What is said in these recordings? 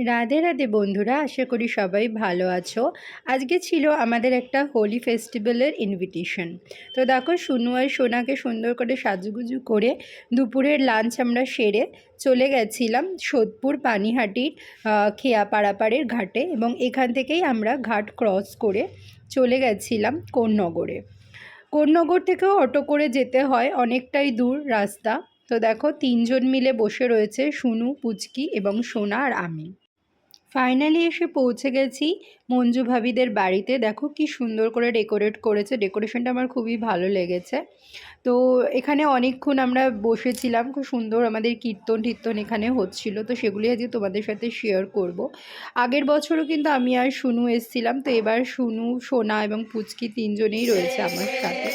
রাধে রাধে বন্ধুরা, আশা করি সবাই ভালো আছো। আজকে ছিল আমাদের একটা হোলি ফেস্টিভ্যালের ইনভিটেশন। তো দেখো, সোনু আর সোনাকে সুন্দর করে সাজুগুজু করে দুপুরের লাঞ্চ আমরা সেরে চলে গেছিলাম সোদপুর পানিহাটির খেয়া পাড়াপাড়ের ঘাটে, এবং এখান থেকেই আমরা ঘাট ক্রস করে চলে গেছিলাম কোন্নগরে। কোন্নগর থেকেও অটো করে যেতে হয়, অনেকটাই দূর রাস্তা। তো দেখো, তিনজন মিলে বসে রয়েছে, সোনু, পুচকি এবং সোনা আর আমি। ফাইনালি এসে পৌঁছে গেছি মঞ্জু ভাবিদের বাড়িতে। দেখো কি সুন্দর করে ডেকোরেট করেছে, ডেকোরেশনটা আমার খুবই ভালো লেগেছে। তো এখানে অনেকক্ষণ আমরা বসেছিলাম, খুব সুন্দর আমাদের কীর্তন টীর্তন এখানে হচ্ছিল, তো সেগুলি আজকে তোমাদের সাথে শেয়ার করব। আগের বছরও কিন্তু আমি আর সোনু এসেছিলাম, তো এবার সোনু, সোনা এবং পুচকি তিনজনেই রয়েছে আমার সাথে।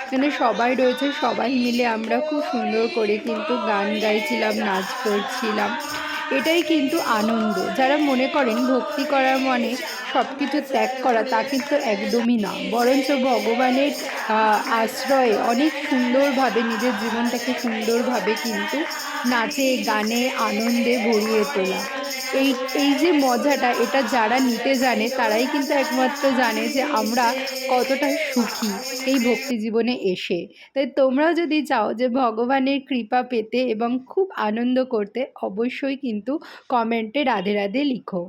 এখানে সবাই রয়েছে, সবাই মিলে আমরা খুব সুন্দর করে কিন্তু গান গাইছিলাম, নাচ করছিলাম। এটাই কিন্তু আনন্দ। যারা মনে করেন ভক্তি করার মানে সব কিছু ত্যাগ করা, তা কিন্তু একদমই না, বরঞ্চ ভগবানের আশ্রয়ে অনেক সুন্দরভাবে নিজের জীবনটাকে সুন্দরভাবে কিন্তু নাচে, গানে, আনন্দে ভরিয়ে তোলা। এই এই যে মজাটা, এটা যারা নিতে জানে তারাই কিন্তু একমাত্র জানে যে আমরা কতটা সুখী এই ভক্তি জীবনে এসে। তাই তোমরাও যদি চাও যে ভগবানের কৃপা পেতে এবং খুব আনন্দ করতে, অবশ্যই কিন্তু কমেন্টে রাধে রাধে লিখো।